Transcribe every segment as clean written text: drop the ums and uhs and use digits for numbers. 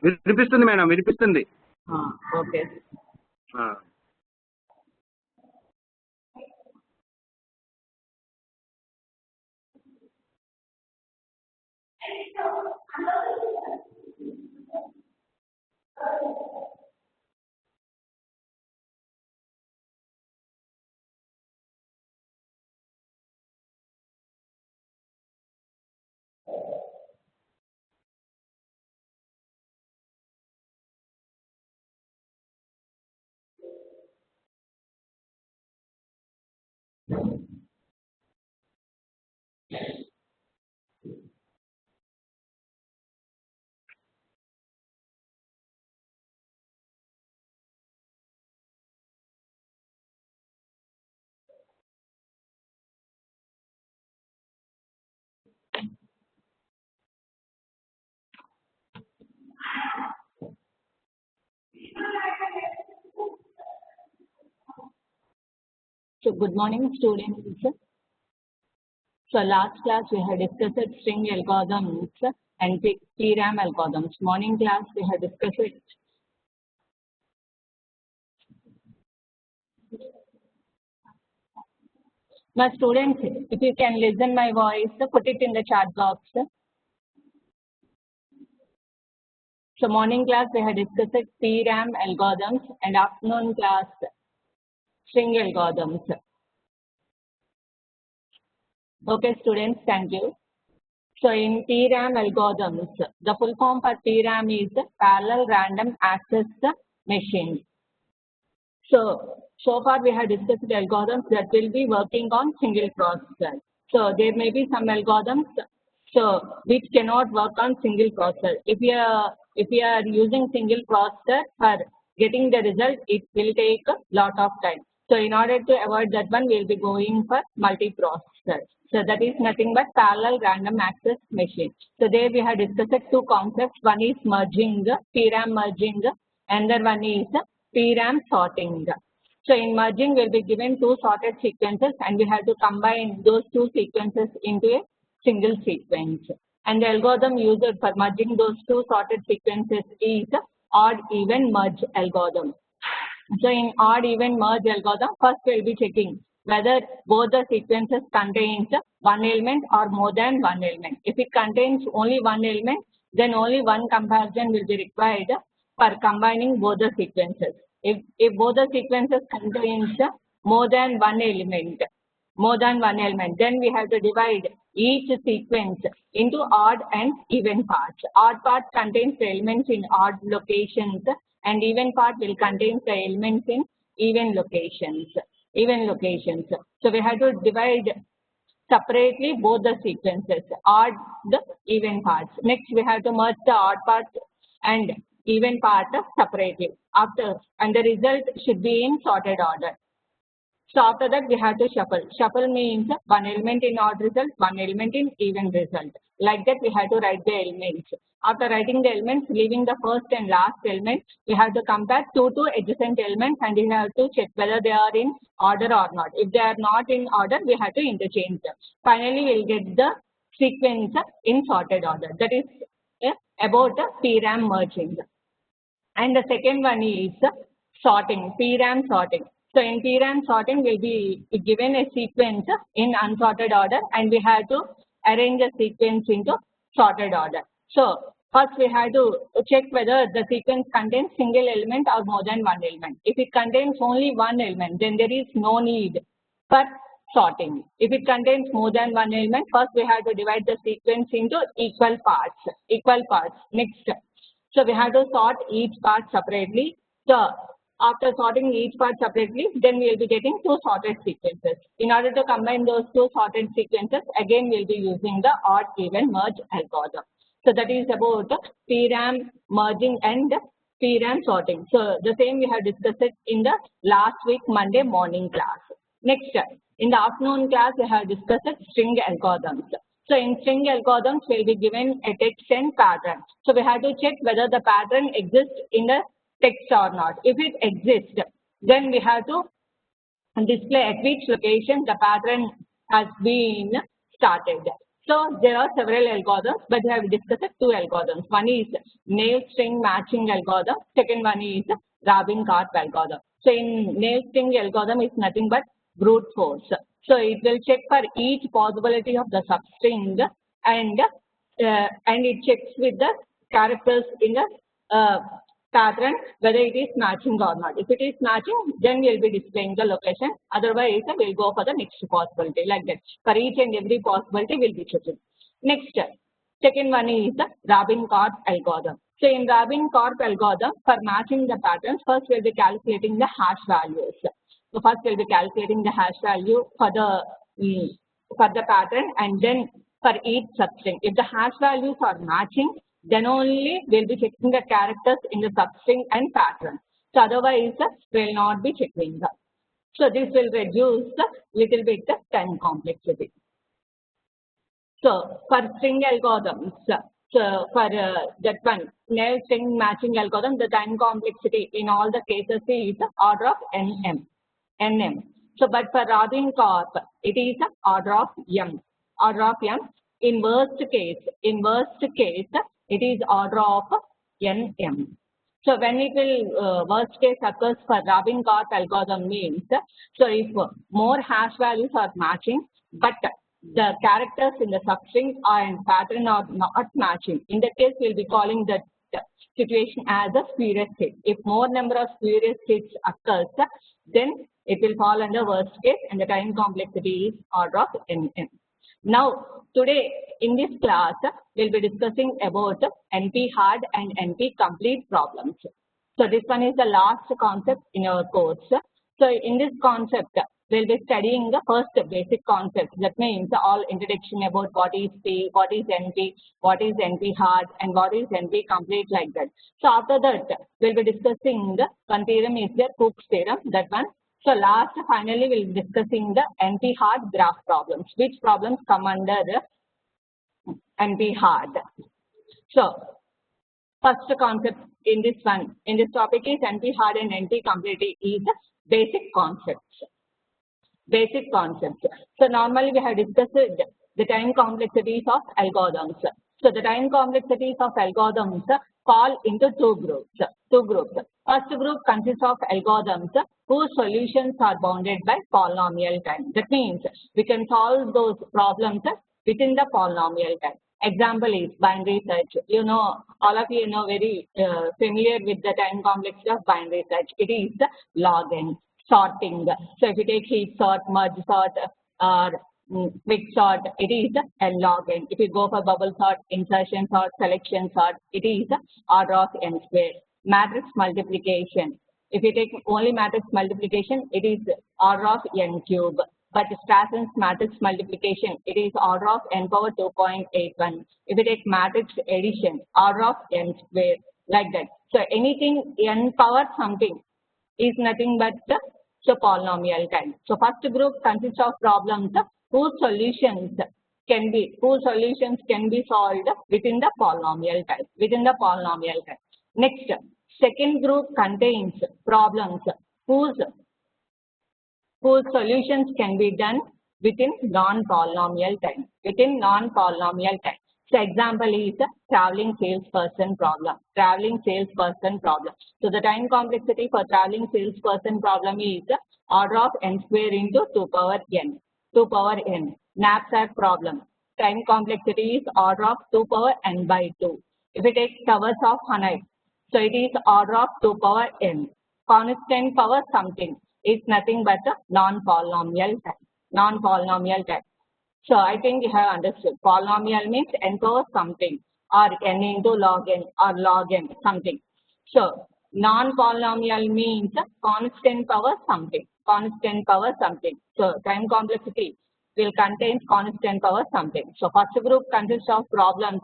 వినిపిస్తుంది మేడం, వినిపిస్తుంది. Okay. So good morning, students. So last class we had discussed string algorithms and TRAM algorithms. Morning class we had discussed my students. If you can listen my voice, put it in the chat box. So morning class we had discussed TRAM algorithms and afternoon class string algorithms. Okay, students, thank you. So in TRAM algorithms, the full form for TRAM is parallel random access machine. So far we have discussed algorithms that will be working on single processor. So there may be some algorithms which cannot work on single processor. If we are using single processor for getting the result, it will take a lot of time. So in order to avoid that one, we will be going for multiprocessor. So that is nothing but parallel random access machine. So there we have discussed two concepts. One is merging, TRAM merging, another one is TRAM sorting. So in merging, we will be given two sorted sequences and we have to combine those two sequences into a single sequence. And the algorithm used for merging those two sorted sequences is odd even merge algorithm. So in odd even merge algorithm, first we will be checking whether both the sequences contains one element or more than one element. If it contains only one element, then only one comparison will be required for combining both the sequences. If both the sequences contains more than one element, then we have to divide each sequence into odd and even parts. Odd part contains the elements in odd locations and even part will contain the elements in even locations. So we have to divide separately both the sequences, odd, the even parts. Next we have to merge the odd part and even part separately. And the result should be in sorted order. So after that we have to shuffle. Shuffle means one element in odd result, one element in even result. Like that we have to write the elements. After writing the elements, leaving the first and last element, we have to compare two adjacent elements and we have to check whether they are in order or not. If they are not in order, we have to interchange them. Finally, we will get the sequence in sorted order. That is about the TRAM merging. And the second one is sorting, TRAM sorting. So in TRAM sorting, we will be given a sequence in unsorted order and we have to arrange the sequence into sorted order. So first we have to check whether the sequence contains single element or more than one element. If it contains only one element, then there is no need for sorting. If it contains more than one element, first we have to divide the sequence into equal parts. Next, so we have to sort each part separately. So after sorting each part separately, then we will be getting two sorted sequences. In order to combine those two sorted sequences, again we will be using the odd even merge algorithm. So that is about TRAM merging and TRAM sorting. So the same we have discussed in the last week Monday morning class. Next, in the afternoon class we have discussed string algorithms. So in string algorithms we will be given a text and pattern. So we have to check whether the pattern exists in the text or not. If it exists, then we have to display at which location the pattern has been started. So there are several algorithms, but we have discussed two algorithms. One is naive string matching algorithm. Second one is Rabin-Karp algorithm. So in naive string algorithm is nothing but brute force. So it will check for each possibility of the substring and it checks with the characters in the pattern whether it is matching or not. If it is matching, then we'll be displaying the location. Otherwise, we'll go for the next possibility like that. For each and every possibility, we'll be checking. Next, second one is the Rabin-Karp algorithm. So in Rabin-Karp algorithm, for matching the patterns, first we'll be calculating the hash values. So first we'll be calculating the hash value for the pattern, and then for each substring. If the hash values are matching, then only we'll be checking the characters in the substring and pattern. So otherwise, we'll not be checking that. So this will reduce the little bit the time complexity. So for string algorithms, so for that one, naive string matching algorithm, the time complexity in all the cases is order of nm. So but for Rabin-Karp, it is order of m. Order of m. In worst case, it is order of nm. So when it will worst case occurs for Rabin-Karp algorithm means, so if more hash values are matching, but the characters in the substring and pattern are not matching, in that case we'll be calling that situation as a spurious state. If more number of spurious states occurs, then it will fall under worst case and the time complexity is order of nm. Now, today in this class, we'll be discussing about NP-hard and NP-complete problems. So this one is the last concept in our course. So in this concept, we'll be studying the first basic concept. That means all introduction about what is P, what is NP, what is NP-hard, and what is NP-complete, like that. So after that, we'll be discussing the one theorem is the Cook's theorem, that one. So last, finally, we'll be discussing the NP-hard graph problems. Which problems come under the NP-hard? So first concept in this one, in this topic is NP-hard and NP-complete is basic concepts. Basic concepts. So normally we have discussed the time complexities of algorithms. So the time complexities of algorithms fall into two groups. First group consists of algorithms whose solutions are bounded by polynomial time. That means we can solve those problems within the polynomial time. Example is binary search. You know, all of you know very familiar with the time complexity of binary search. It is the log n. Sorting. So if you take heap sort, merge sort, or quick sort, it is n log n. If you go for bubble sort, insertion sort, selection sort, it is order of n square. Matrix multiplication. If you take only matrix multiplication, it is order of n cube. But Strasson's matrix multiplication, it is order of n power 2.81. If you take matrix addition, order of n square, like that. So anything n power something is nothing but the polynomial time. So first group consists of problems whose solutions can be solved within the polynomial time. Next, second group contains problems whose solutions can be done within non-polynomial time. So example is traveling salesperson problem. So the time complexity for traveling salesperson problem is order of n square into 2 power n. Knapsack problem. Time complexity is order of 2 power n by 2. If we take towers of Hanoi, so it is order of 2 power n. Constant power something is nothing but a non-polynomial time. So I think you have understood. Polynomial means n power something, or n into log n, or log n something. So non-polynomial means constant power something. So time complexity will contain constant power something. So first group consists of problems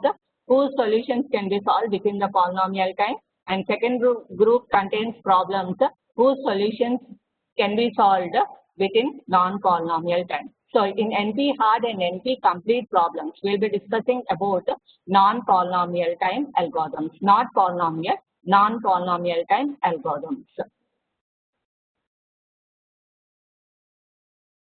whose solutions can be solved within the polynomial time, and second group contains problems whose solutions can be solved within non-polynomial time. So in NP-hard and NP-complete problems, we'll be discussing about non-polynomial time algorithms, non-polynomial time algorithms.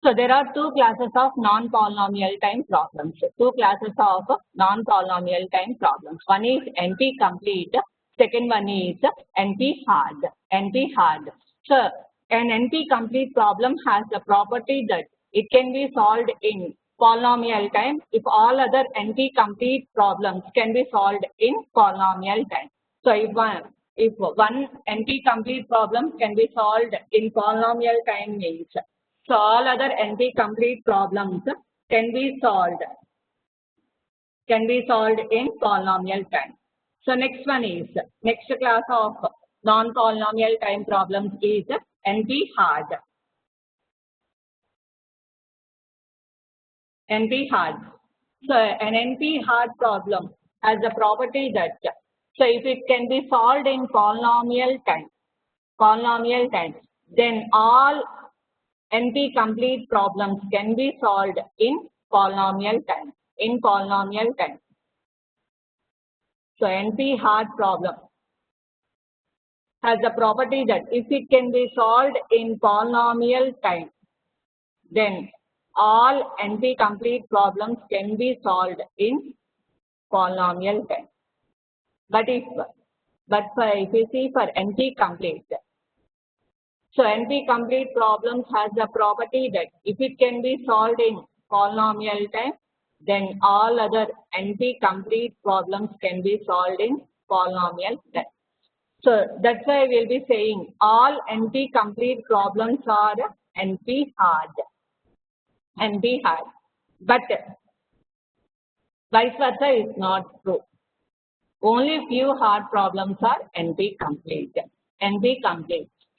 So there are two classes of non-polynomial time problems. Two classes of non-polynomial time problems. One is NP-complete. Second one is NP-hard. NP-hard. So an NP-complete problem has the property that it can be solved in polynomial time if all other NP-complete problems can be solved in polynomial time. So if one NP-complete problem can be solved in polynomial time means, so all other NP-complete problems can be solved in polynomial time. So next class of non-polynomial time problems is NP-hard. NP-hard. So an NP-hard problem has the property that, so if it can be solved in polynomial time, then all NP-complete problems can be solved in polynomial time. So NP-hard problem has the property that if it can be solved in polynomial time, then all NP-complete problems can be solved in polynomial time. But if you see for NP-complete, so NP-complete problems has the property that if it can be solved in polynomial time, then all other NP-complete problems can be solved in polynomial time. So that's why we'll be saying all NP-complete problems are NP-hard. But vice versa is not true. Only few hard problems are NP-complete.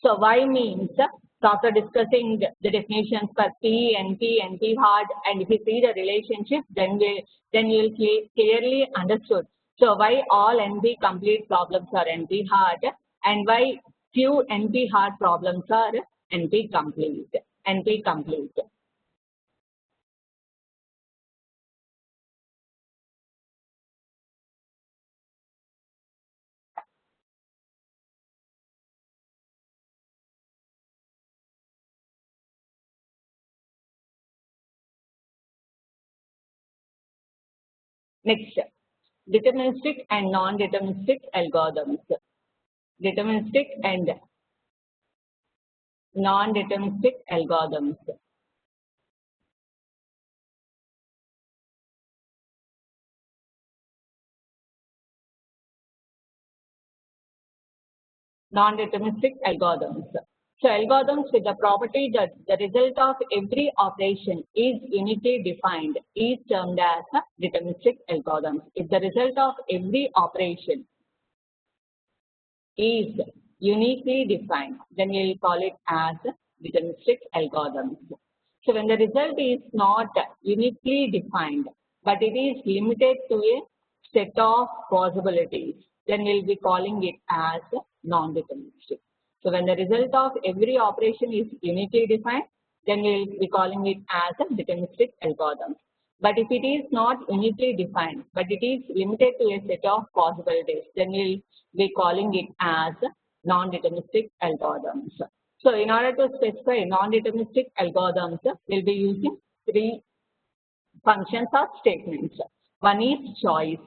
So Y means, so after discussing the definitions for P, NP, NP-hard, and if you see the relationship, then you'll clearly understood. So why all NP-complete problems are NP-hard, and why few NP-hard problems are NP-complete. Next, deterministic and non-deterministic algorithms. Deterministic and non-deterministic algorithms. Non-deterministic algorithms. So algorithms with the property that the result of every operation is uniquely defined is termed as deterministic algorithms. If the result of every operation is uniquely defined, then we will call it as deterministic algorithms. So when the result is not uniquely defined, but it is limited to a set of possibilities, then we will be calling it as non-deterministic. So when the result of every operation is uniquely defined, then we will be calling it as a deterministic algorithm. But if it is not uniquely defined, but it is limited to a set of possibilities, then we will be calling it as non-deterministic algorithms. So in order to specify non-deterministic algorithms, we'll be using three functions or statements. One is choice.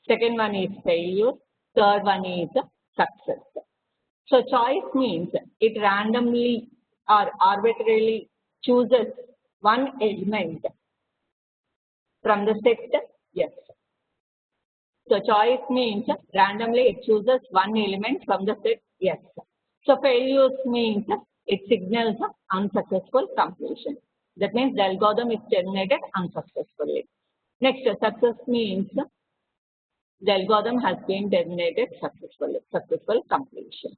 Second one is failure. Third one is success. So choice means it randomly or arbitrarily chooses one element from the set yes. So choice means randomly it chooses one element from the set yes. So failures means it signals unsuccessful completion. That means the algorithm is terminated unsuccessfully. Next, success means the algorithm has been terminated successfully, successful completion.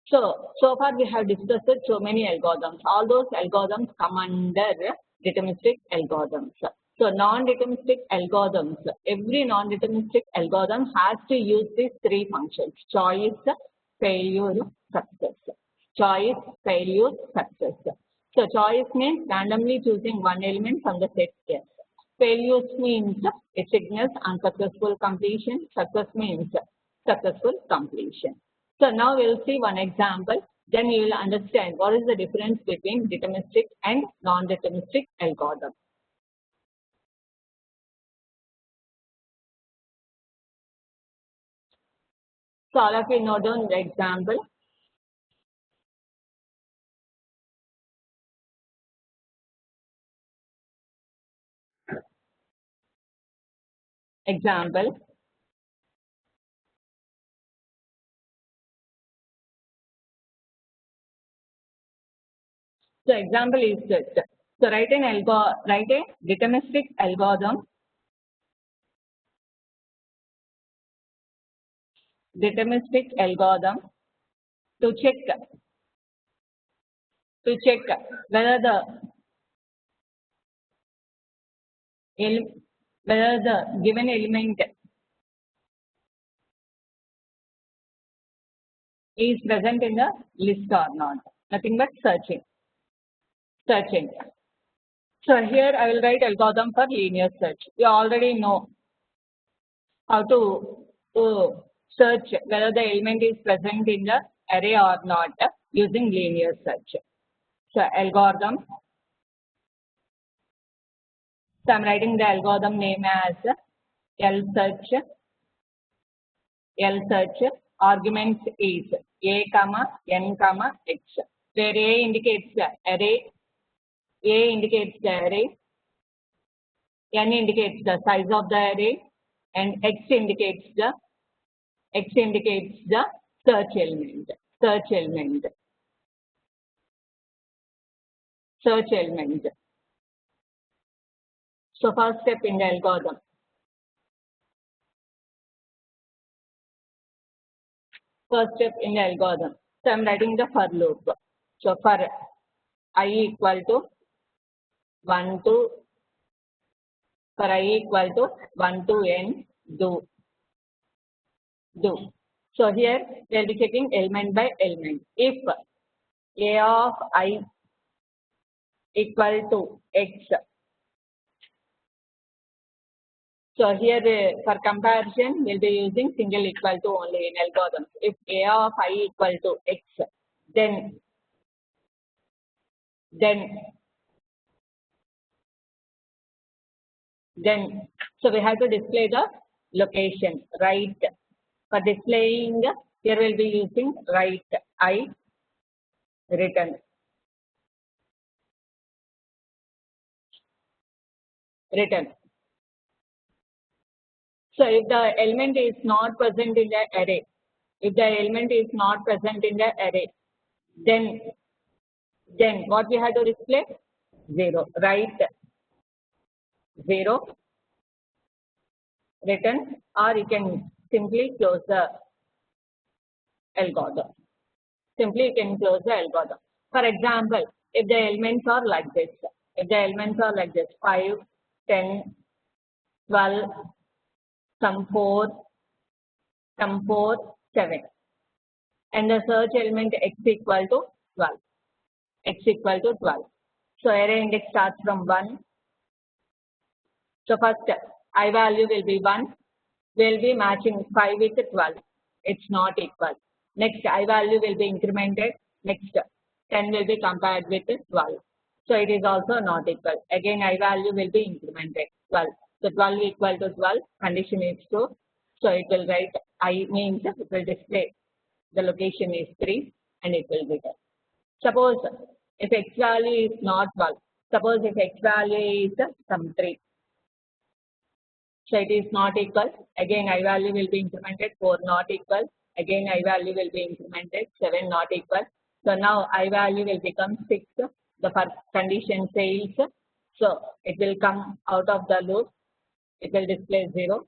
So far we have discussed so many algorithms. All those algorithms come under deterministic algorithms. So non-deterministic algorithms, every non-deterministic algorithm has to use these three functions: choice, failure, success. Choice, failure, success. So choice means randomly choosing one element from the set yes. Failures means it signals unsuccessful completion. Success means successful completion. So now we'll see one example. then you will understand what is the difference between deterministic and non-deterministic algorithm. So all of you note down the example. Example. So example is this. So write a deterministic algorithm. Deterministic algorithm to check whether the given element is present in the list or not. Nothing but searching. So here I will write algorithm for linear search. You already know how to search whether the element is present in the array or not using linear search. So algorithm. So I'm writing the algorithm name as L search. Arguments is a comma n comma x, where a indicates the array, n indicates the size of the array, and x indicates the search element. So first step in the algorithm. So I'm writing the for loop. So for I equal to 1 to n, do. So here we'll be checking element by element. If a of I equal to x, so here for comparison we'll be using single equal to only in algorithm. If a of I equal to x, then so we have to display the location, right? For displaying, here we'll be using write I return. So if the element is not present in the array, then what we have to display? 0. Write 0 return, or you can simply close the algorithm. For example, if the elements are like this, 5, 10, 12, some 4, 7, and the search element x equal to 12. So array index starts from 1. So first I value will be 1. We'll be matching 5 with 12. It's not equal. Next I value will be incremented. Next 10 will be compared with 12. So it is also not equal. Again I value will be incremented. 12. So 12 equal to 12. Condition is true. So it will write I means it will display the location is 3 and it will return. Suppose if x value is not 12. Suppose if x value is some 3. So it is not equal. Again I value will be incremented. 4 not equal. Again I value will be incremented. 7 not equal. So now I value will become 6. The first condition fails. So it will come out of the loop. It will display 0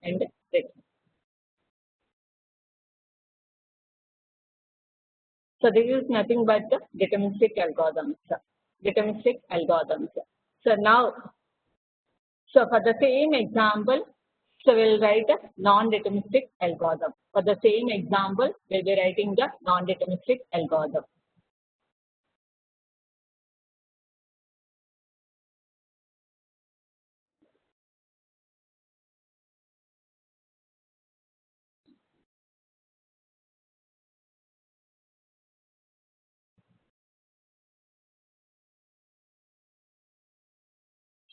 and 6. So this is nothing but the deterministic algorithms. So now, so for the same example, so we'll write a non-deterministic algorithm. For the same example, we'll be writing the non-deterministic algorithm.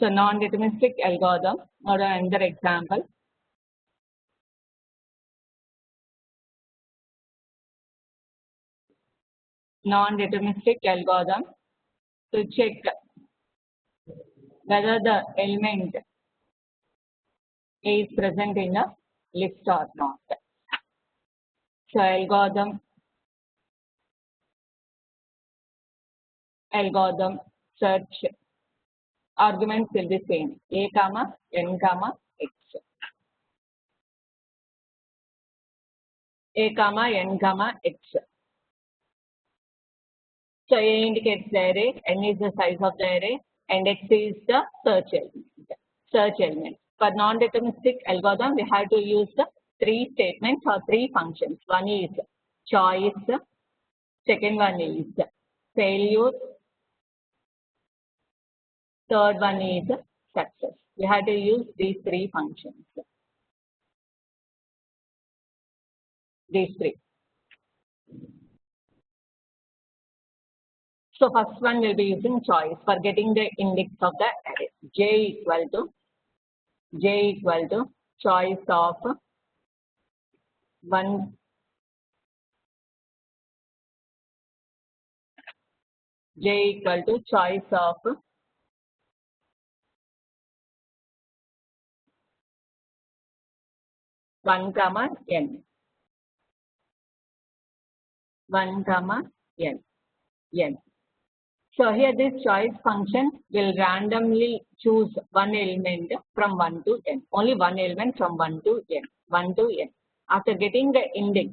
So non-deterministic algorithm, or another example. Non-deterministic algorithm to check whether the element is present in a list or not. So algorithm search arguments will be same, a comma n comma x, a comma n comma x. So a indicates the array, n is the size of the array, and x is the search element. For non-deterministic algorithm, we have to use the three statements or three functions. One is choice, second one is failure, third one is success. We have to use these three functions. These three. So first one will be using choice for getting the index of the array. J equal to choice of 1, J equal to choice of 1 comma n. 1 comma n. So here this choice function will randomly choose one element from 1 to n. Only one element from 1 to n. 1 to n. After getting the index,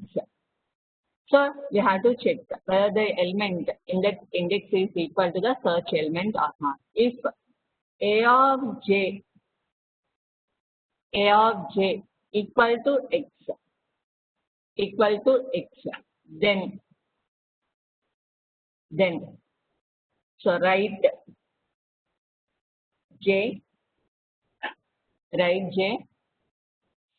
so we have to check whether the element in that index is equal to the search element or not. If a of j equal to x, then so write j,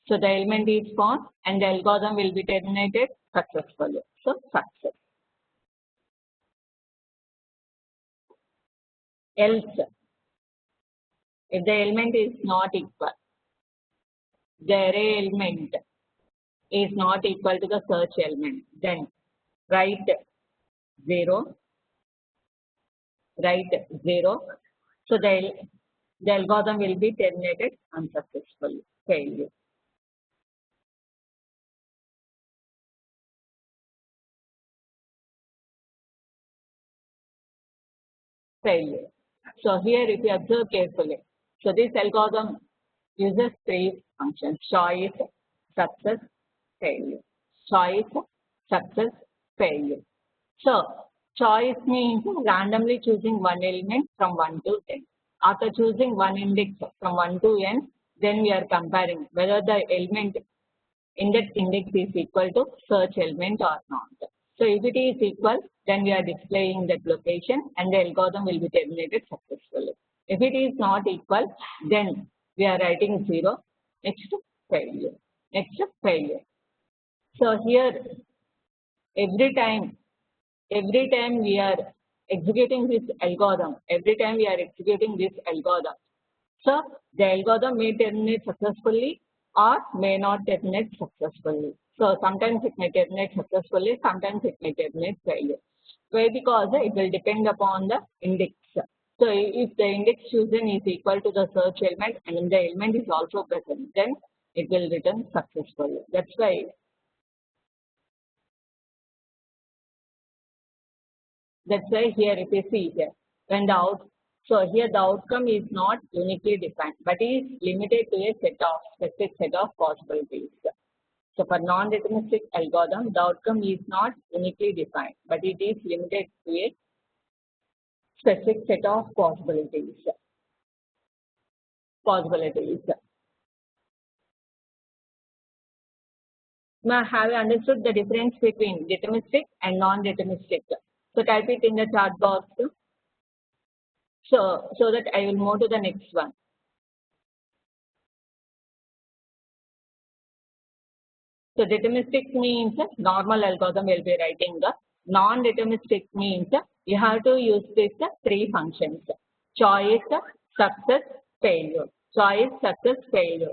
so the element is found and the algorithm will be terminated successfully. So success. Else, if the element is not equal, the array element is not equal to the search element, then write 0. So the algorithm will be terminated unsuccessfully. Failure. So here if you observe carefully, so this algorithm uses three functions: choice, success, failure. Choice, success, failure. So choice means randomly choosing one element from 1 to n. After choosing one index from 1 to n, then we are comparing whether the element in that index is equal to search element or not. So if it is equal, then we are displaying that location and the algorithm will be terminated successfully. If it is not equal, then we are writing 0. Next, failure. So here, every time we are executing this algorithm, so the algorithm may terminate successfully or may not terminate successfully. So sometimes it may terminate successfully, sometimes it may terminate failure. Why? Because it will depend upon the index. So if the index chosen is equal to the search element and the element is also present, then it will return successfully. That's why here if you see here, when so here the outcome is not uniquely defined, but is limited to a specific set of possibilities. So for non-deterministic algorithm, the outcome is not uniquely defined, but it is limited to a specific set of possibilities. Now, have you understood the difference between deterministic and non-deterministic? So type it in the chat box. So that I will move to the next one. So deterministic means normal algorithm will be writing. The non-deterministic means you have to use these three functions: choice, success, failure. Choice, success, failure.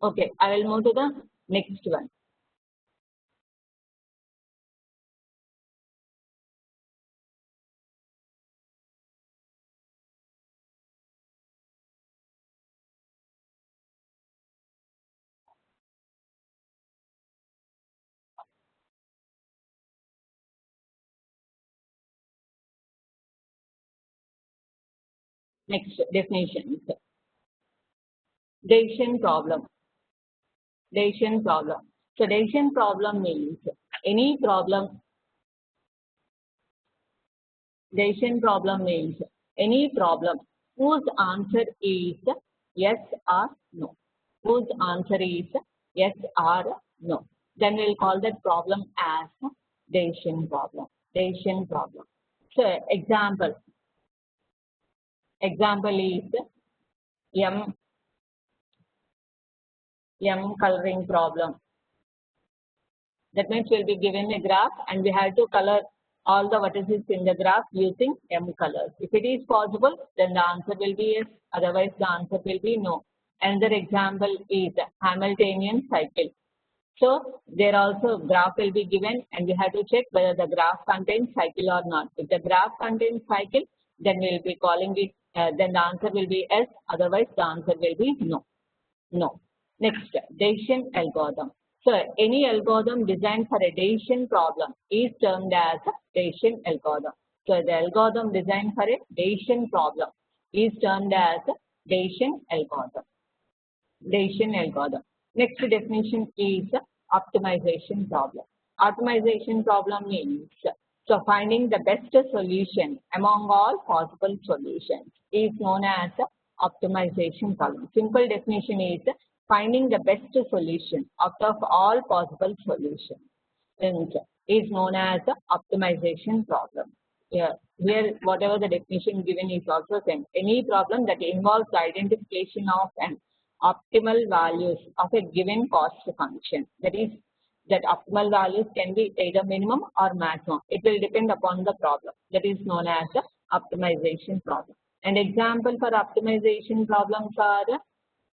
Okay, I will move to the next one. Next definitions. Decision problem. Decision problem. So decision problem means any problem. Decision problem means any problem whose answer is yes or no. Whose answer is yes or no. Then we'll call that problem as decision problem. Decision problem. So example is M coloring problem. That means we'll be given a graph and we have to color all the vertices in the graph using M colors. If it is possible, then the answer will be yes. Otherwise, the answer will be no. Another example is Hamiltonian cycle. So there also graph will be given and we have to check whether the graph contains cycle or not. If the graph contains cycle, then we'll be calling it, then the answer will be yes. Otherwise, the answer will be no. No. Next, decision algorithm. So any algorithm designed for a decision problem is termed as a decision algorithm. So the algorithm designed for a decision problem is termed as a decision algorithm. Decision algorithm. Next definition is optimization problem. Optimization problem means so finding the best solution among all possible solutions is known as optimization problem. Simple definition is finding the best solution out of all possible solutions is known as optimization problem. Yeah. Here, whatever the definition given is also same. Any problem that involves the identification of an optimal values of a given cost function. That is, that optimal values can be either minimum or maximum. It will depend upon the problem. That is known as the optimization problem. And example for optimization problems are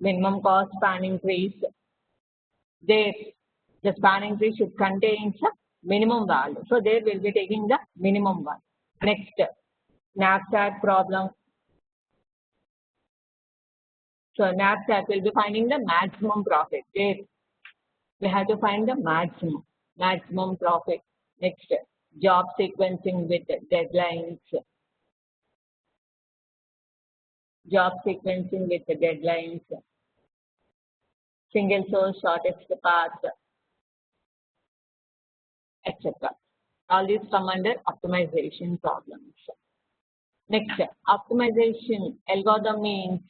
minimum cost spanning trees. There, the spanning tree should contain the minimum value. So there we'll be taking the minimum one. Next, knapsack problem. So knapsack will be finding the maximum profit. There we have to find the maximum profit. Next, job sequencing with deadlines. Job sequencing with deadlines. Single source, shortest path, etc. All these come under optimization problems. Next, optimization algorithm means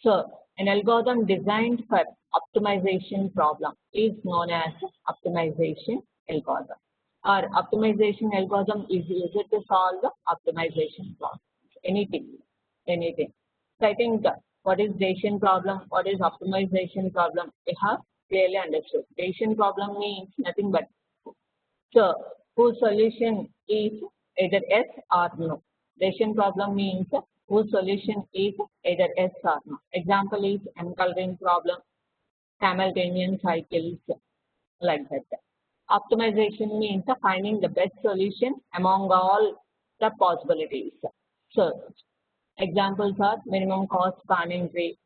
so an algorithm designed for optimization problem is known as optimization algorithm. Or optimization algorithm is used to solve the optimization problem. Anything. So I think what is decision problem, what is optimization problem, we have clearly understood. Decision problem means nothing but so whose solution is either yes or no. Decision problem means whose solution is either yes or no. Example is M coloring problem, Hamiltonian cycles, like that. Optimization means finding the best solution among all the possibilities. So examples are minimum cost spanning tree,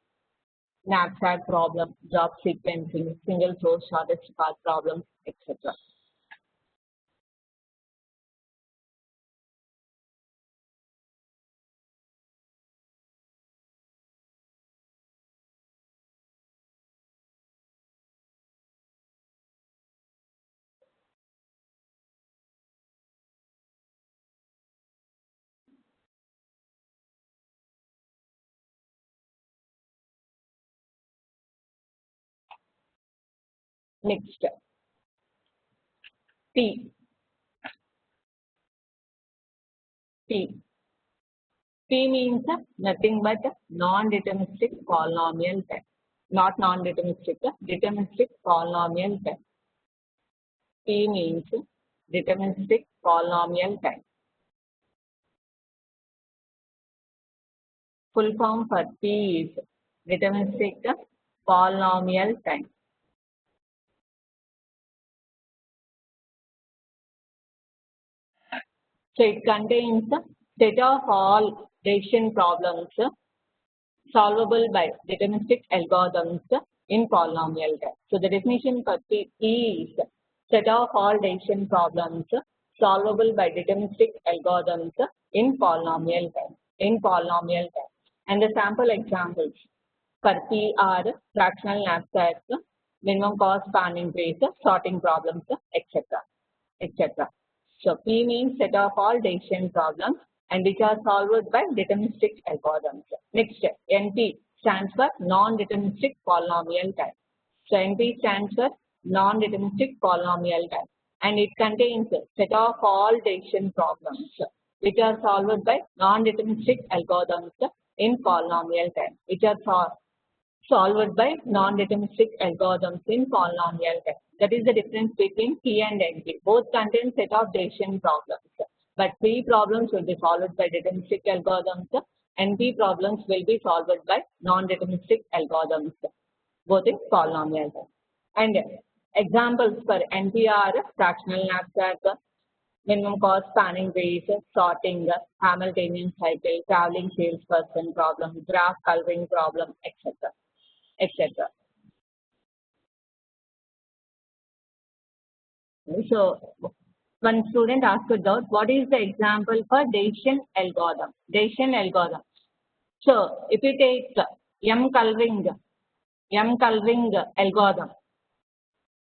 knapsack problem, job sequencing, single source shortest path problems, etc. Next, P. P. P means nothing but non-deterministic polynomial type. Not non-deterministic, deterministic polynomial type. P means deterministic polynomial type. Full form for P is deterministic polynomial type. So it contains a set of all decision problems solvable by deterministic algorithms in polynomial type. So the definition for P is set of all decision problems solvable by deterministic algorithms in polynomial type. And the sample examples for P are fractional knapsacks, minimum cost spanning trees, sorting problems, etc. So P means set of all decision problems and which are solved by deterministic algorithms. Next, NP stands for non-deterministic polynomial type. So NP stands for non-deterministic polynomial type and it contains a set of all decision problems which are solved by non-deterministic algorithms in polynomial type, which are solved by non-deterministic algorithms in polynomial type. That is the difference between P and NP. Both contain set of decision problems, but P problems will be solved by deterministic algorithms. NP problems will be solved by non-deterministic algorithms, both in polynomial type. And examples for NP are fractional knapsack, minimum cost spanning trees, sorting, Hamiltonian cycle, traveling salesperson problem, graph coloring problem, etc. So one student asked doubt, what is the example for decision algorithm? So if you take M coloring algorithm,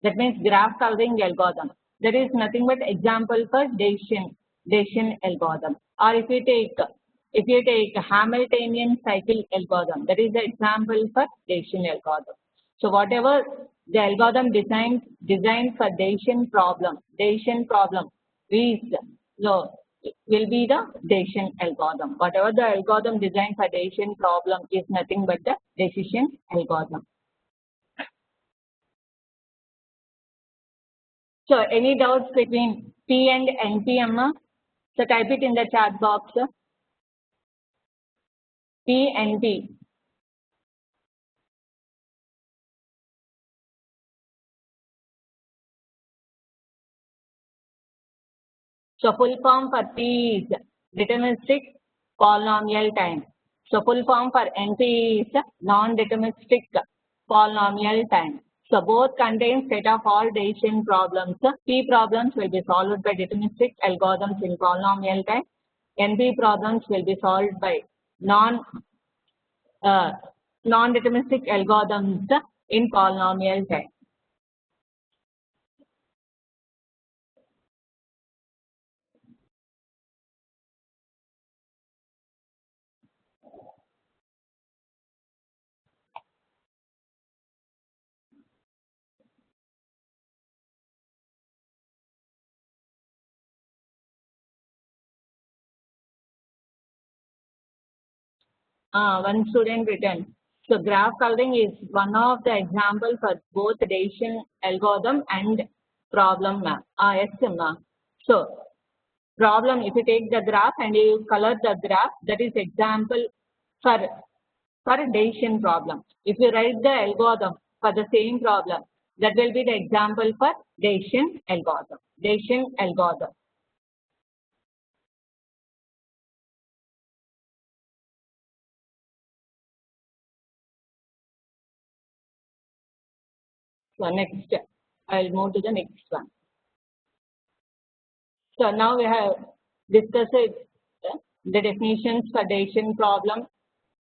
that means graph coloring algorithm, there is nothing but example for decision algorithm. Or if you take Hamiltonian cycle algorithm, that is the example for decision algorithm. So whatever the algorithm designed for decision problem is will be the decision algorithm. Whatever the algorithm designed for decision problem is nothing but the decision algorithm. So any doubts between P and NP, Amma? So type it in the chat box. P and P. So full form for P is deterministic polynomial time. So full form for NP is non-deterministic polynomial time. So both contain set of all decision problems. P problems will be solved by deterministic algorithms in polynomial time. NP problems will be solved by non-deterministic algorithms in polynomial time. One student written. So graph coloring is one of the examples for both decision algorithm and problem map. Yes, ma'am. So problem, if you take the graph and you color the graph, that is example for decision problem. If you write the algorithm for the same problem, that will be the example for decision algorithm. So next, I'll move to the next one. So now we have discussed the definitions for decision problem,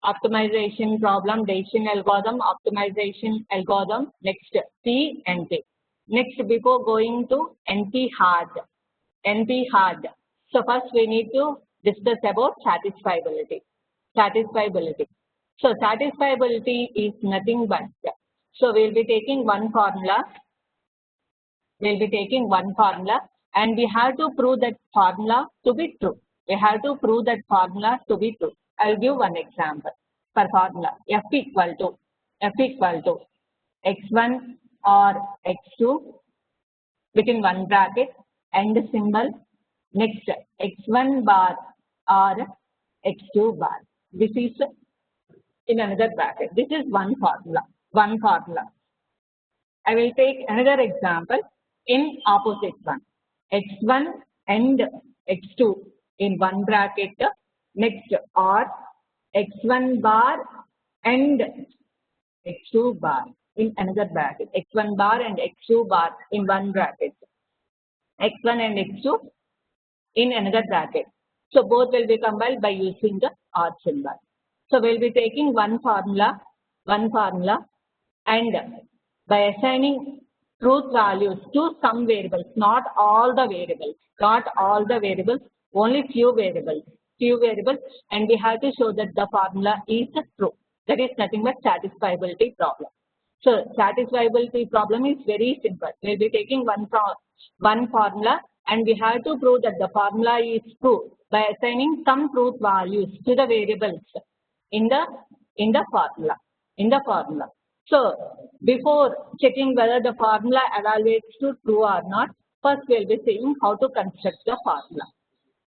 optimization problem, decision algorithm, optimization algorithm. Next, P and P. Next, before going to NP hard. So first we need to discuss about satisfiability. So satisfiability is nothing but, so we'll be taking one formula and we have to prove that formula to be true. We have to prove that formula to be true. I'll give one example. For formula, f equal to x1 or x2 within one bracket and the symbol, next x1 bar or x2 bar. This is in another bracket. This is one formula. I will take another example in opposite one. x1 and x2 in one bracket, next or x1 bar and x2 bar in another bracket. x1 bar and x2 bar in one bracket. x1 and x2 in another bracket. So both will be combined by using the or symbol. So we'll be taking one formula and by assigning truth values to some variables, not all the variables, only few variables, and we have to show that the formula is true. That is nothing but satisfiability problem. So satisfiability problem is very simple. We'll be taking one formula and we have to prove that the formula is true by assigning some truth values to the variables in the formula. So before checking whether the formula evaluates to true or not, first we'll be seeing how to construct the formula.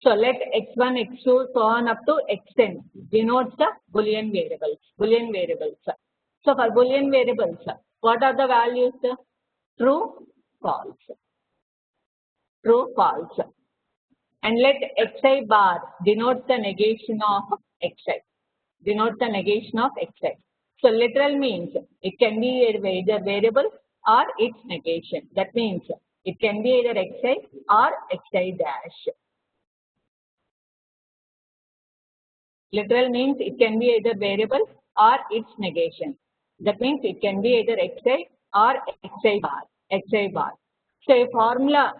So let x1, x2, so on up to xn denotes the Boolean variables. So for Boolean variables, what are the values? True, false. And let xi bar denotes the negation of xi. So literal means it can be either variable or its negation. That means it can be either xi or xi dash. Literal means it can be either variable or its negation. That means it can be either xi or xi bar. So a formula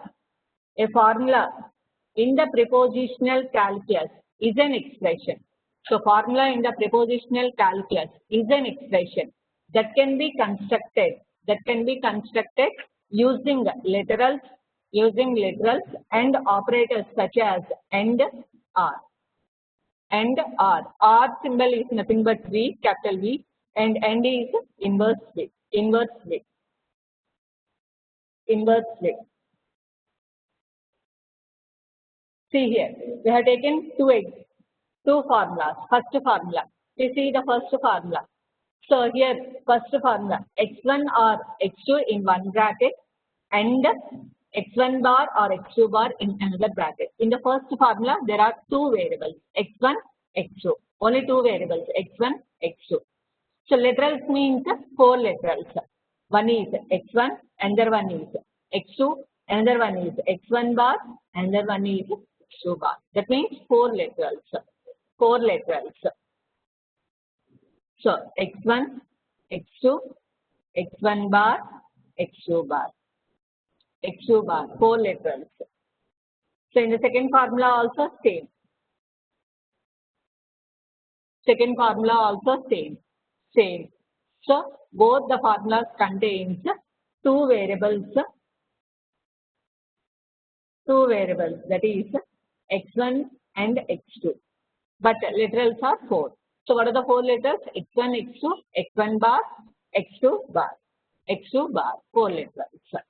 in the prepositional calculus is an expression. So formula in the prepositional calculus is an expression that can be constructed using literals and operators such as and or. R symbol is nothing but V, capital V, and is inverse V. See here, we have taken two formulas. First formula, we see the first formula. So here, first formula, x1 or x2 in one bracket and x1 bar or x2 bar in another bracket. In the first formula, there are two variables, x1, x2. Only two variables, x1, x2. So literals means four literals. One is x1, another one is x2, another one is x1 bar, another one is x2 bar. That means four literals. So x1, x2, x1 bar, x2 bar, four literals. So in the second formula also same. So both the formulas contains two variables, that is x1 and x2. But literals are four. So what are the four letters? x1, x2, x1 bar, x2 bar, four literals.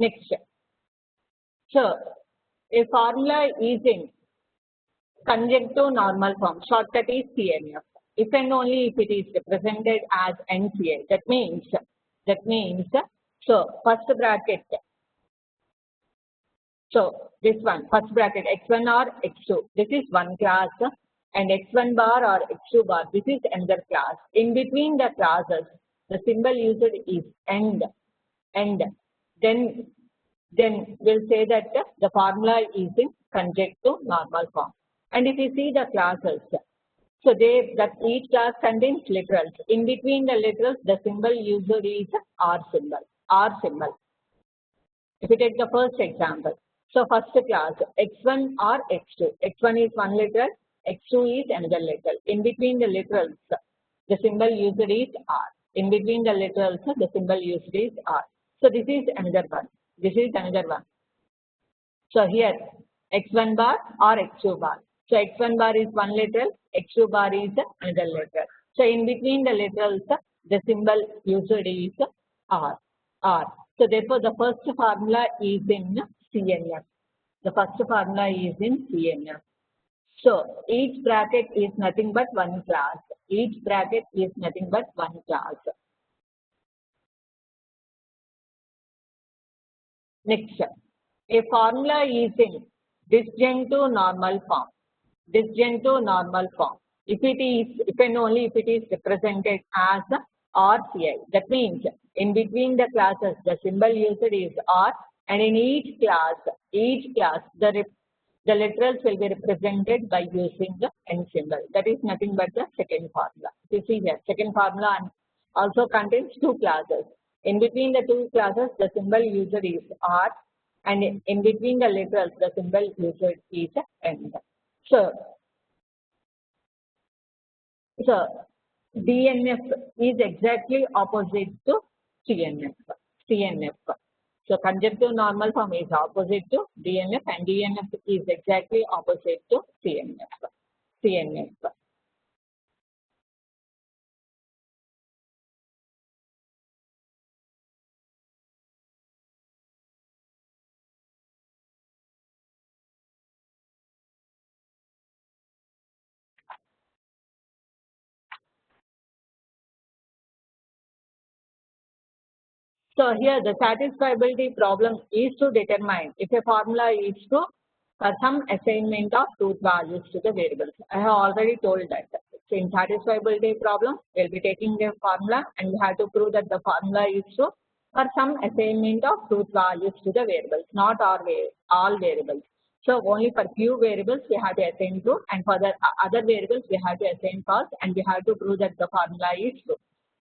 Next. So a formula is in conjunctive normal form. Shortcut is CNF. If and only if it is represented as NCA. That means so first bracket. So this one, first bracket x1 or x2. This is one class, and x1 bar or x2 bar. This is another class. In between the classes, the symbol used is and. Then then we'll say that the formula is in conjective normal form. And if you see the classes, so that each class contains literals. In between the literals, the symbol used is R symbol. R symbol. If you take the first example, so first class x1 or x2. x1 is one literal, x2 is another literal. In between the literals, the symbol used is R. In between the literals, the symbol used is R. So this is another one. This is another one. So here x1 bar or x2 bar. So x1 bar is one literal, x2 bar is another literal. So in between the literals, the symbol used is R. R. So therefore the first formula is in CNF. The first formula is in CNF. So each bracket is nothing but one class. Each bracket is nothing but one class. Next, a formula is in disjunctive normal form. Disjunctive normal form. If and only if it is represented as RCI. That means in between the classes, the symbol used is R, and in each class, the literals will be represented by using the N symbol. That is nothing but the second formula. You see here, second formula also contains two classes. In between the two classes, the symbol used is R, and in between the literals, the symbol used is N. So DNF is exactly opposite to CNF. So conjunctive normal form is opposite to DNF, and DNF is exactly opposite to CNF. So here the satisfiability problem is to determine if a formula is true for some assignment of truth values to the variables. I have already told that. So in satisfiability problem, we'll be taking the formula and we have to prove that the formula is true for some assignment of truth values to the variables, not all variables. So only for few variables we have to assign true, and for the other variables we have to assign false, and we have to prove that the formula is true.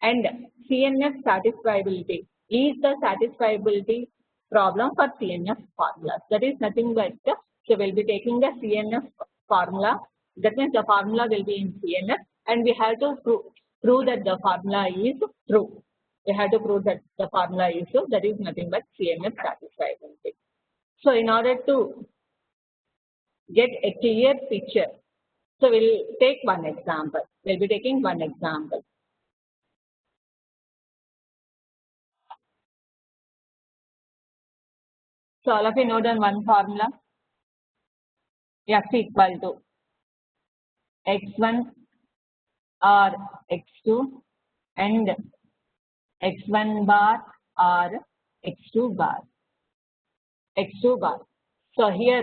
And CNF satisfiability is the satisfiability problem for CNF formulas. That is nothing but, so we'll be taking the CNF formula. That means the formula will be in CNF, and we have to prove that the formula is true. We have to prove that the formula is true. That is nothing but CNF satisfiability. So in order to get a clear picture, so we'll take one example. We'll be taking one example. So all of you know the one formula. F equal to x1 or x2 and x1 bar or x2 bar. So here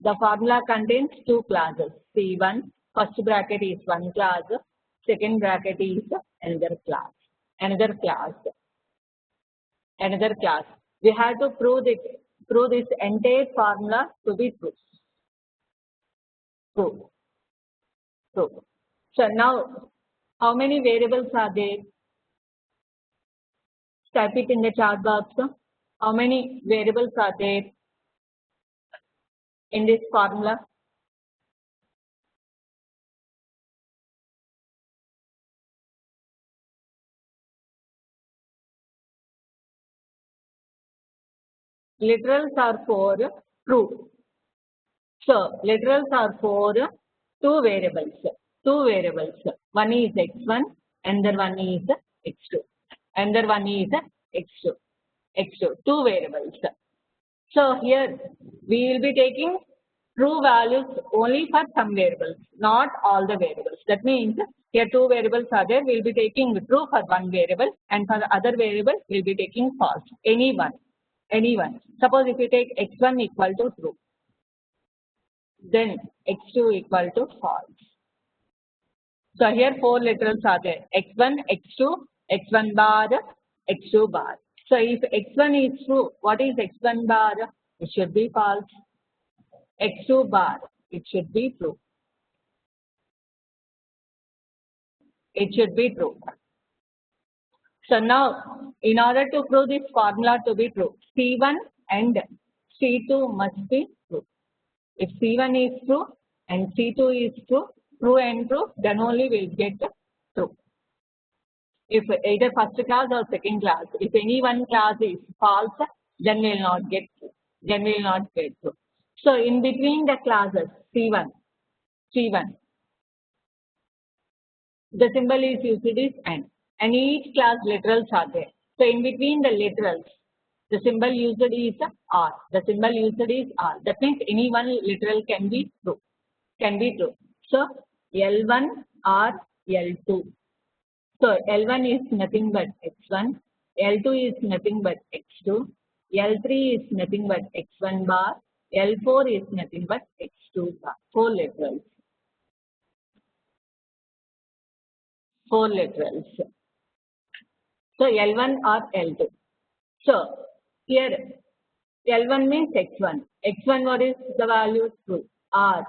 the formula contains two classes. C1, first bracket is one class, second bracket is another class. We have to prove this entire formula to be true. True. So now, how many variables are there? Type it in the chat box. How many variables are there in this formula? Literals are for true. So literals are for two variables. One is x1, another one is x2. Two variables. So here we will be taking true values only for some variables, not all the variables. That means here two variables are there. We will be taking true for one variable, and for the other variable we will be taking false. Any one. Suppose if you take x1 equal to true, then x2 equal to false. So here four literals are there: x1, x2, x1 bar, x2 bar. So if x1 is true, what is x1 bar? It should be false. x2 bar, it should be true. It should be true. So now, in order to prove this formula to be true, C1 and C2 must be true. If C1 is true and C2 is true and true, then only we'll get true. If either first class or second class, if any one class is false, then we'll not get true. Then we'll not get true. So in between the classes C1, the symbol is used is and each class literals are there. So in between the literals, the symbol used is R. The symbol used is R. That means any one literal can be true. So L1 or L2. So L1 is nothing but x1, L2 is nothing but x2, L3 is nothing but x1 bar, L4 is nothing but x2 bar. 4 literals. 4 literals. So L1 or L2. So here L1 means x1. x1 what is the value? True. R.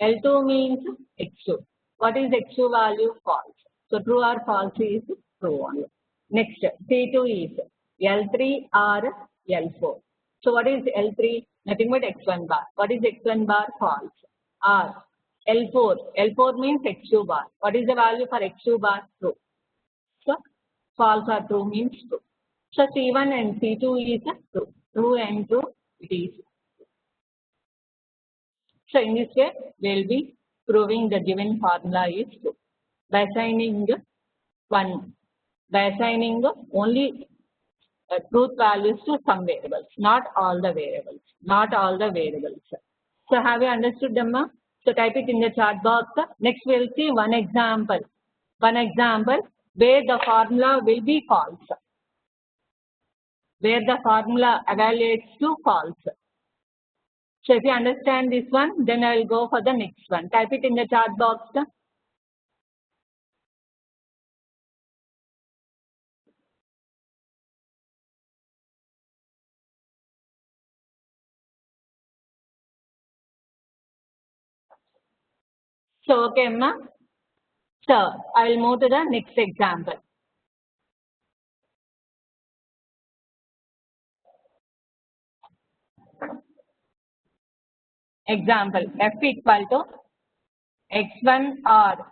L2 means x2. What is x2 value? False. So true or false is true only. Next C2 is L3 or L4. So what is L3? Nothing but x1 bar. What is x1 bar? False. R. L4 means x2 bar. What is the value for x2 bar? True. So false or true means true. So C1 and C2 is true. True and true it is. So in this way we will be proving the given formula is true by assigning only truth values to some variables, not all the variables. So have you understood, Dhamma? So type it in the chat box. Next we will see one example where the formula will be false. Where the formula evaluates to false. So if you understand this one, then I will go for the next one. Type it in the chat box. So okay, Amma. So I will move to the next example. Example f equal to x1 or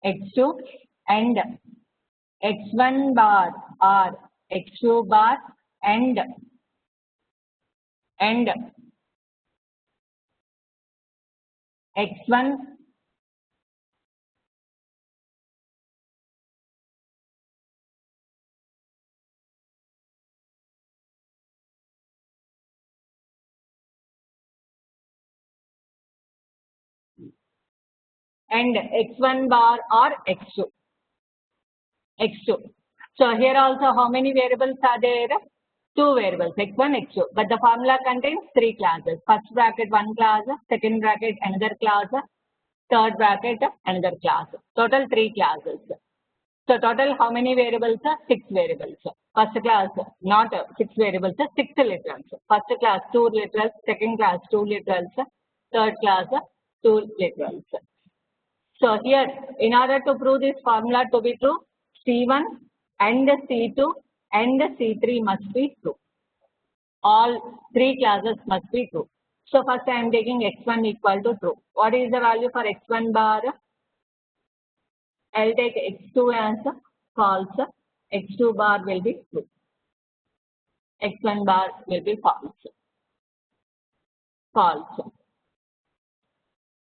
x2 and x1 bar or x2 bar and x1 and x1 bar or x2. So here also how many variables are there? 2 variables, x1, x2. But the formula contains 3 classes. First bracket 1 class, second bracket another class, third bracket another class. Total 3 classes. So total how many variables? 6 variables. First class not 6 variables, 6 literals. First class 2 literals, second class 2 literals, third class 2 literals. So here, in order to prove this formula to be true, C1 and C2 and C3 must be true. All 3 classes must be true. So first I am taking x1 equal to true. What is the value for x1 bar? I will take x2 as false. x2 bar will be true. x1 bar will be false.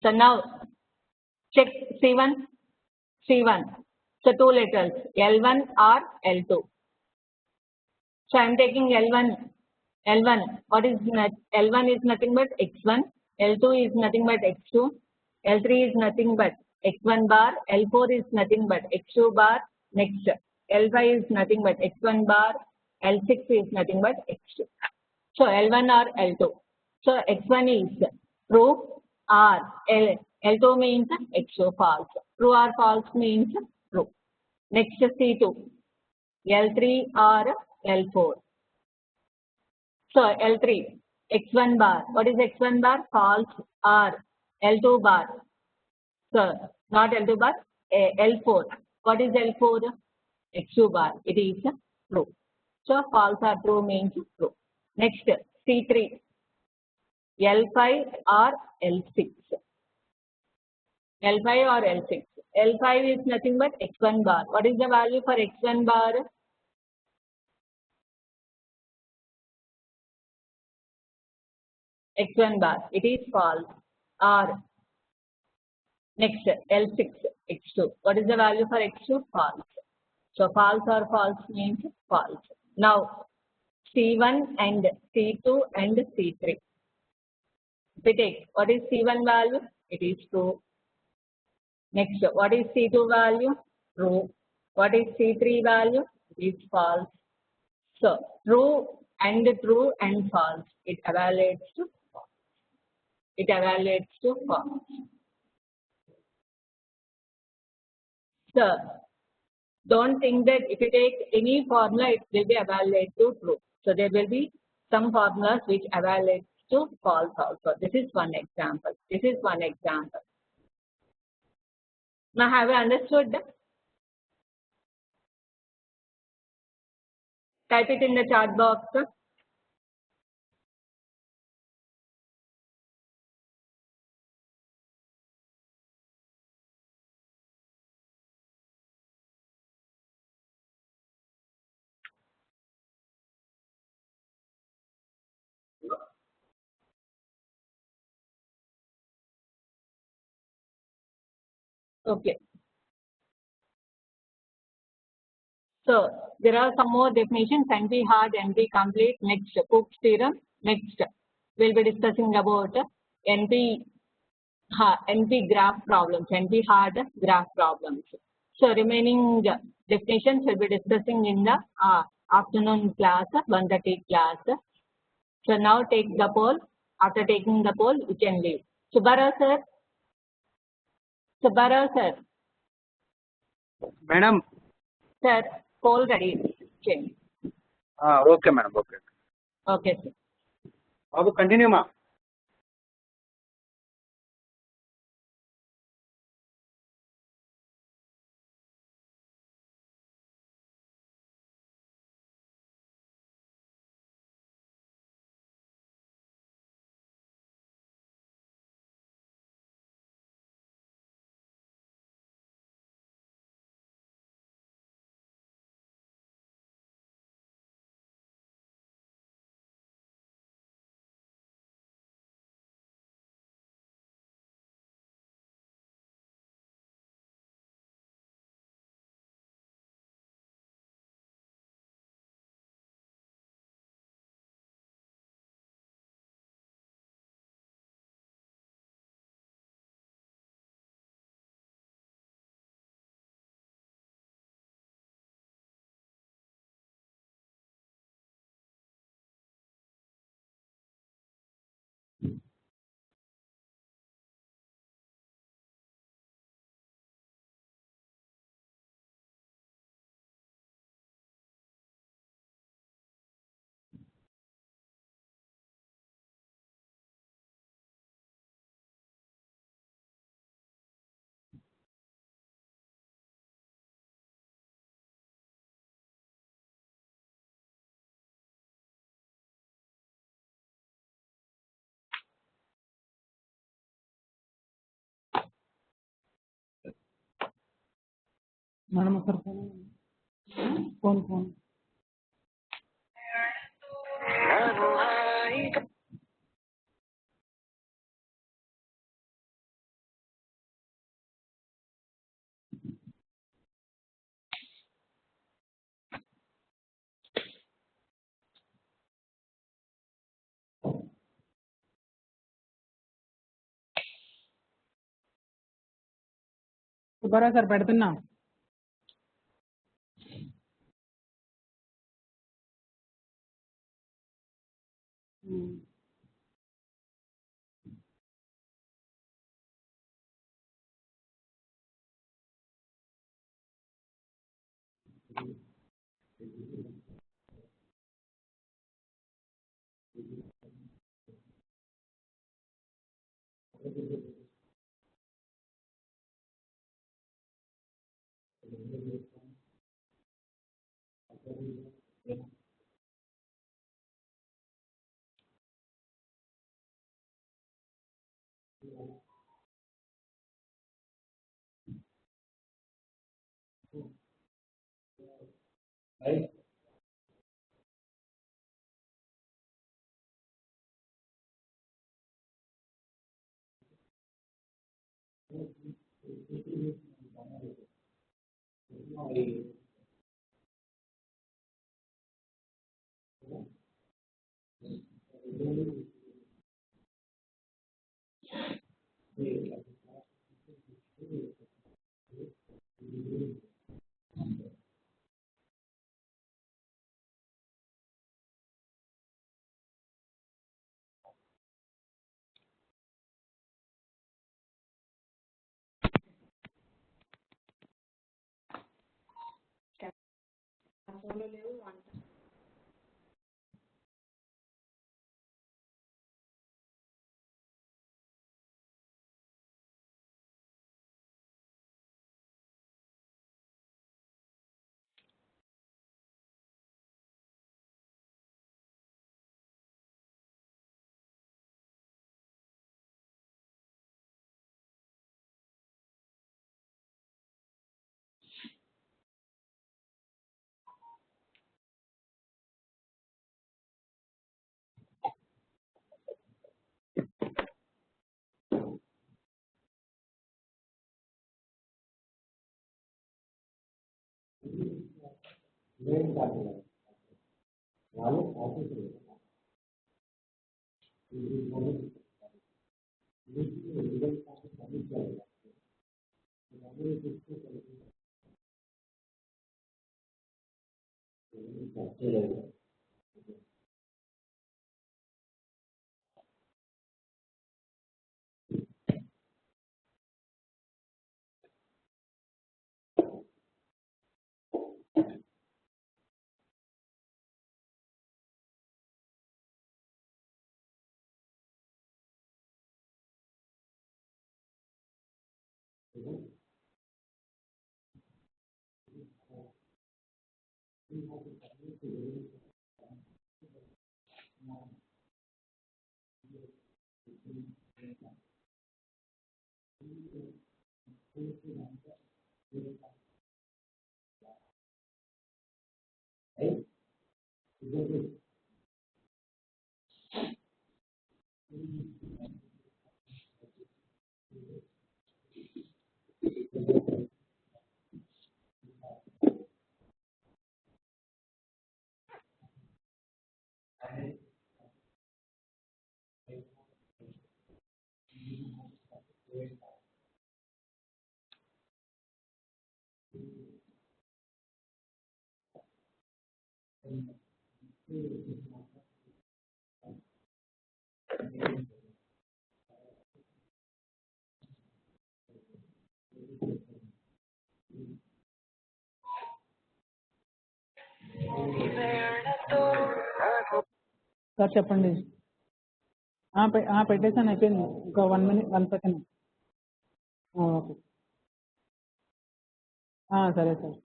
So now check C1. So 2 letters L1 or L2. So I am taking L1. What is L1 is nothing but x1. L2 is nothing but x2. L3 is nothing but x1 bar. L4 is nothing but x2 bar. Next L5 is nothing but x1 bar. L6 is nothing but x2. So L1 or L2. So x1 is true or L2 means x2 false. True or false means true. Next C2. L3 or L4. So L3, X1 bar. What is X1 bar? False. Or L2 bar. So not L2 bar, L4. What is L4? X2 bar. It is true. So false or true means true. Next, C3, L5 or L6. L5 or L6. L5 is nothing but X1 bar. What is the value for X1 bar? X1 bar. It is false. Or next, L6, X2. What is the value for X2? False. So false or false means false. Now, C1 and C2 and C3. If we take, what is C1 value? It is true. Next, what is C2 value? True. What is C3 value? It is false. So, true and false. It evaluates to false. It evaluates to false. So, don't think that if you take any formula, it will be evaluated to true. So, there will be some formulas which evaluate to false also. This is one example. This is one example. Now, have you understood? Type it in the chat box. Okay. So there are some more definitions: NP hard, NP complete. Next, Cook's theorem. Next, we'll be discussing about NP NP graph problems, NP hard graph problems. So remaining definitions we'll be discussing in the afternoon class, 1:30 class. So now take the poll. After taking the poll, you can leave. Subbarao sir. Subbarao sir. Madam. Sir, poll ready. Change. Okay, madam. Okay. Okay, sir. Babu, continue, ma. Madam, sir, phone. Subbarao sir, పెడుతున్నా. Sir చెప్పండి. పెట్టేసాను, అయిపోయింది. ఇంకా 1 minute 1 second. Okay. సరే sir.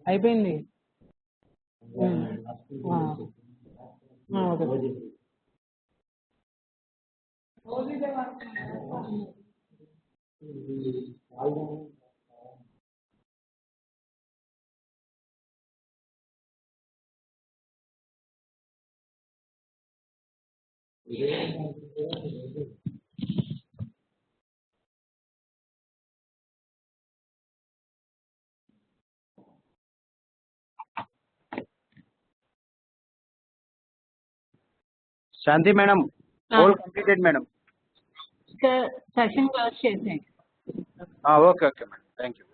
అయిపోయింది. Okay. Shanti madam, all completed madam. Sir session close చేసేయండి. Okay madam, thank you.